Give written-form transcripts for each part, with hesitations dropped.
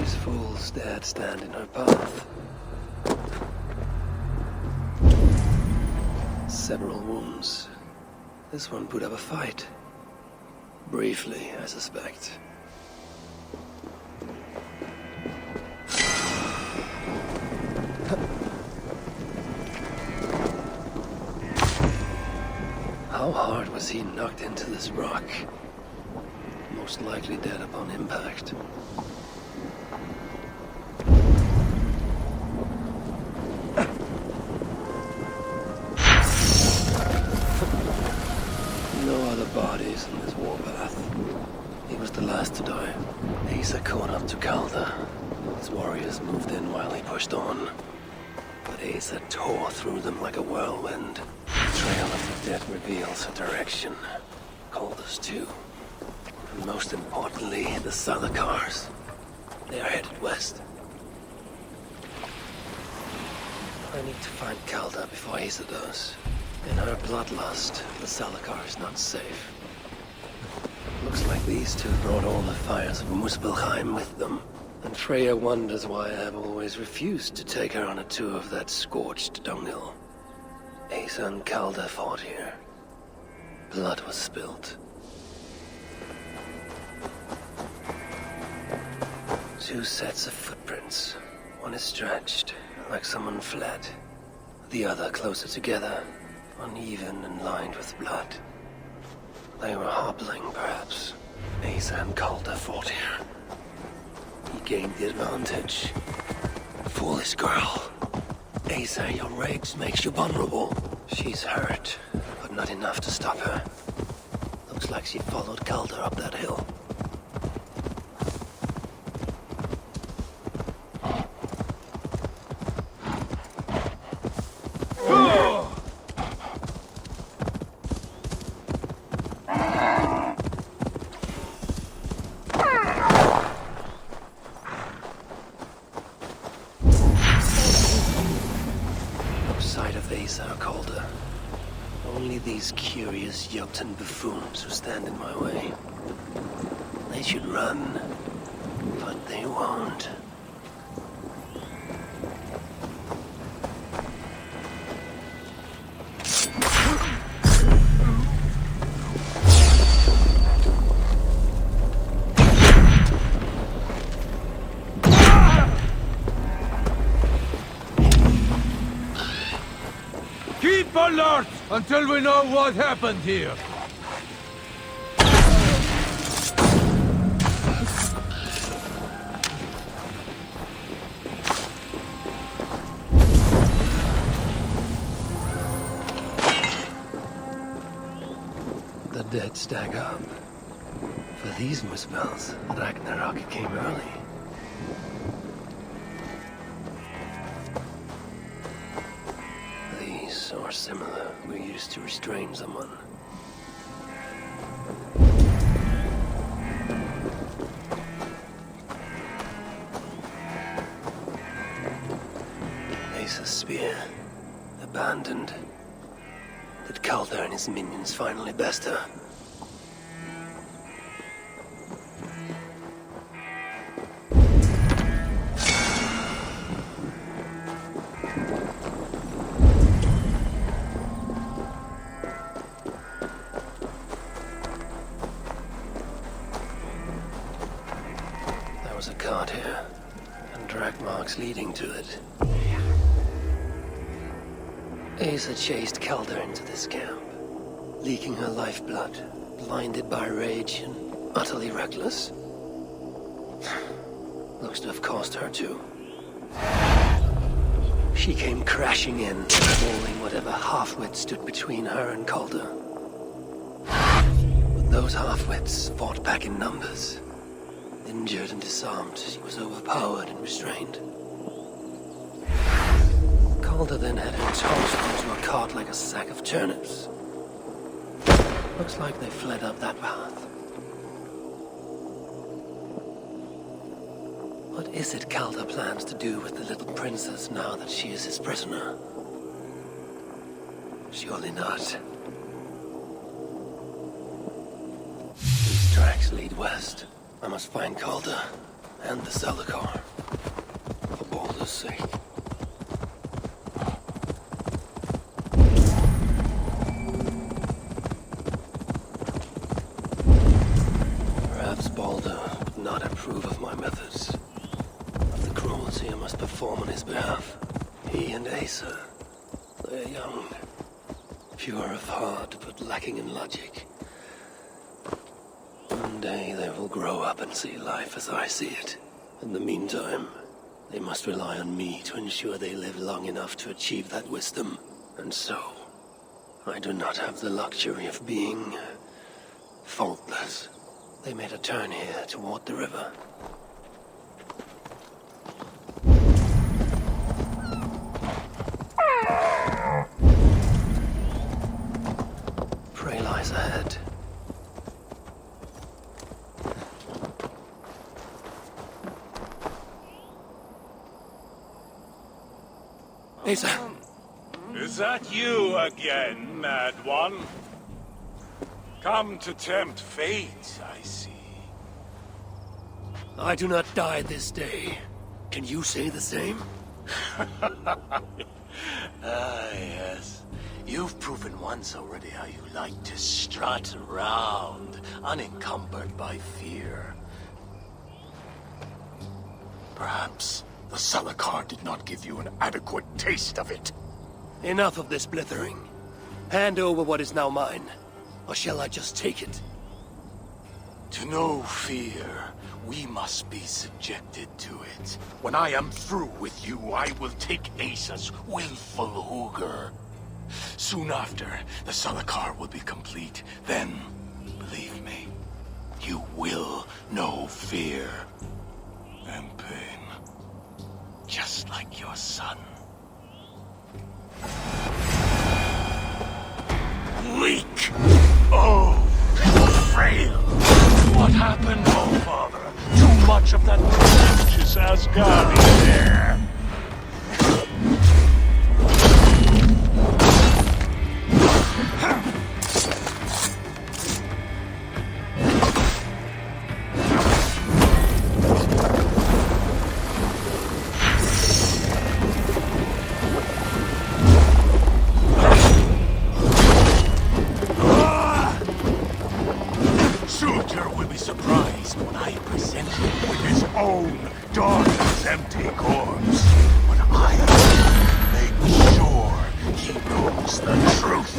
These fools dared stand in her path. Several wounds. This one put up a fight. Briefly, I suspect. How hard was he knocked into this rock? Most likely dead upon impact. No other bodies in this warpath. He was the last to die. Eysa caught up to Calder. His warriors moved in while he pushed on. But Eysa tore through them like a whirlwind. The trail of the dead reveals her direction. Calder's too. And most importantly, the Salakars. They are headed west. I need to find Calder before Eysa does. In her bloodlust, the Salakar is not safe. Looks like these two brought all the fires of Muspelheim with them. And Freya wonders why I have always refused to take her on a tour of that scorched dunghill. Eysa and Calder fought here. Blood was spilt. Two sets of footprints. One is stretched, like someone fled. The other closer together, uneven and lined with blood. They were hobbling, perhaps. Eysa and Calder fought here. He gained the advantage. Foolish girl. Eysa, your rage makes you vulnerable. She's hurt, but not enough to stop her. Looks like she followed Calder up that hill. Eysa or Calder. Only these curious Jotun buffoons who stand in my way. They should run, but they won't. Keep alert until we know what happened here. The dead stag up. For these Muspels, Ragnarok came early. Or similar, we're used to restrain someone. Eysa's spear, abandoned. Did Calder and his minions finally best her? A cart here, and drag marks leading to it. Eysa chased Calder into this camp, leaking her lifeblood, blinded by rage and utterly reckless. Looks to have cost her too. She came crashing in, mauling whatever half-wit stood between her and Calder. But those half-wits fought back in numbers. Injured and disarmed, she was overpowered and restrained. Calder then had her tossed into a cart like a sack of turnips. Looks like they fled up that path. What is it Calder plans to do with the little princess now that she is his prisoner? Surely not. These tracks lead west. I must find Calder and the Salakar. For Baldur's sake. Perhaps Baldur would not approve of my methods, of the cruelty I must perform on his behalf. He and Eysa, they are young, pure of heart but lacking in logic. One day they will grow up and see life as I see it. In the meantime, they must rely on me to ensure they live long enough to achieve that wisdom. And so, I do not have the luxury of being faultless. They made a turn here toward the river. Prey lies ahead. Eysa! Is that you again, Mad One? Come to tempt fate, I see. I do not die this day. Can you say the same? Yes. You've proven once already how you like to strut around, unencumbered by fear. Perhaps the Salakar did not give you an adequate taste of it. Enough of this blithering. Hand over what is now mine, or shall I just take it? To know fear, we must be subjected to it. When I am through with you, I will take Eysa's willful Hooger. Soon after, the Salakar will be complete. Then, believe me, you will know fear and pain. Just like your son. Weak! Oh, frail! What happened, oh father? Too much of that pretentious Asgardian there. Surtur will be surprised when I present him with his own daughter's empty corpse. But I will make sure he knows the truth.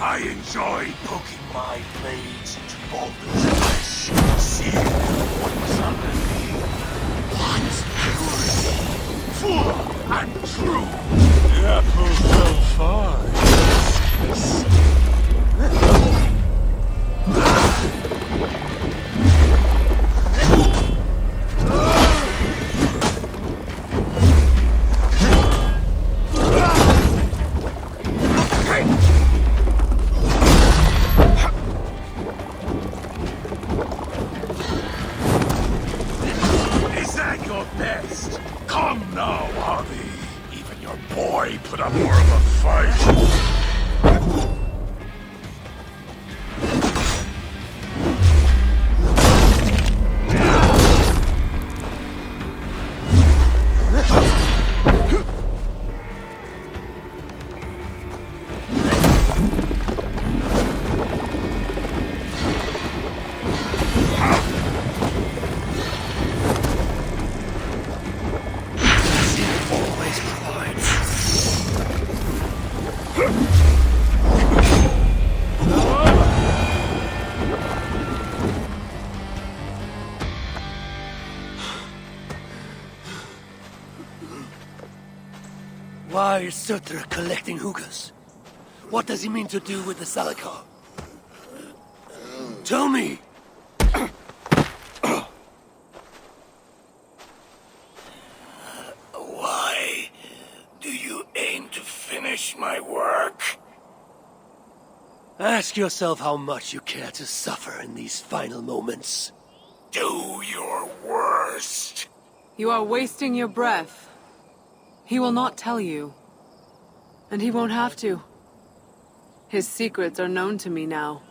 I enjoy poking my blades into Baldur's flesh, seeing what was underneath. What purity, full and true. The apple fell far. Yes. Is that your best? Come now, Havi. Even your boy put up more of a fight. Always provides. Why is Surtur collecting hookahs? What does he mean to do with the Salakar? Tell me! Why do you aim to finish finish my work. Ask yourself how much you care to suffer in these final moments. Do your worst. You are wasting your breath. He will not tell you. And he won't have to. His secrets are known to me now.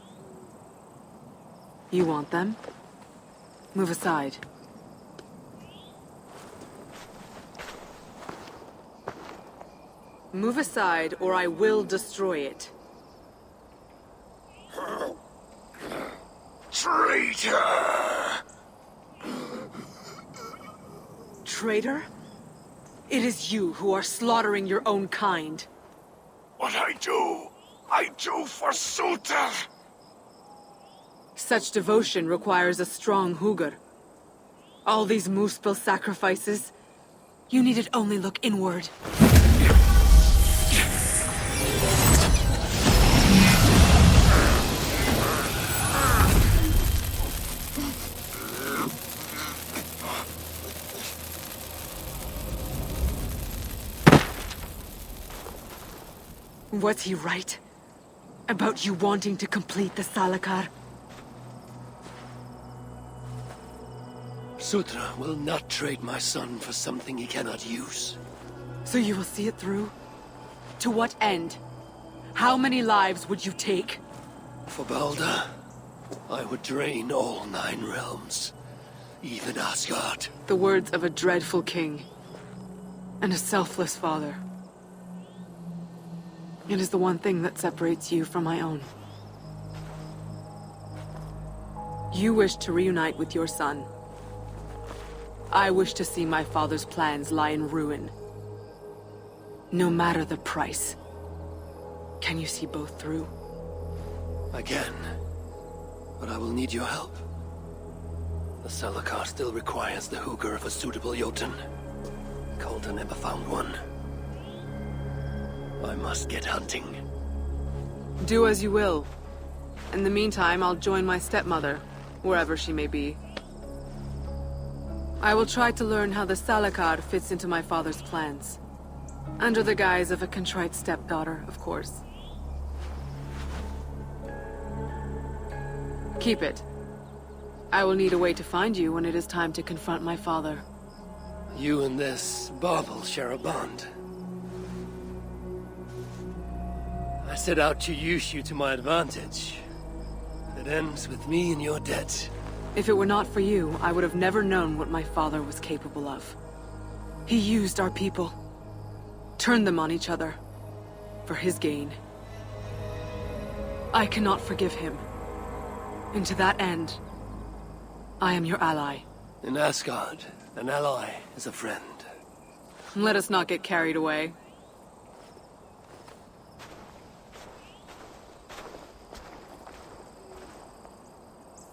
You want them? Move aside. Move aside, or I will destroy it. Traitor! Traitor? It is you who are slaughtering your own kind. What I do for Suter! Such devotion requires a strong Hugr. All these Muspel sacrifices, you needed only look inward. Was he right? About you wanting to complete the Salakar? Sutra will not trade my son for something he cannot use. So you will see it through? To what end? How many lives would you take? For Balder, I would drain all 9 realms. Even Asgard. The words of a dreadful king. And a selfless father. It is the one thing that separates you from my own. You wish to reunite with your son. I wish to see my father's plans lie in ruin. No matter the price. Can you see both through? I can. But I will need your help. The Salakar still requires the Hugr of a suitable Jotun. Calder never found one. I must get hunting. Do as you will. In the meantime, I'll join my stepmother, wherever she may be. I will try to learn how the Salakar fits into my father's plans. Under the guise of a contrite stepdaughter, of course. Keep it. I will need a way to find you when it is time to confront my father. You and this bauble share a bond. I set out to use you to my advantage. It ends with me in your debt. If it were not for you, I would have never known what my father was capable of. He used our people. Turned them on each other. For his gain. I cannot forgive him. And to that end, I am your ally. In Asgard, an ally is a friend. Let us not get carried away.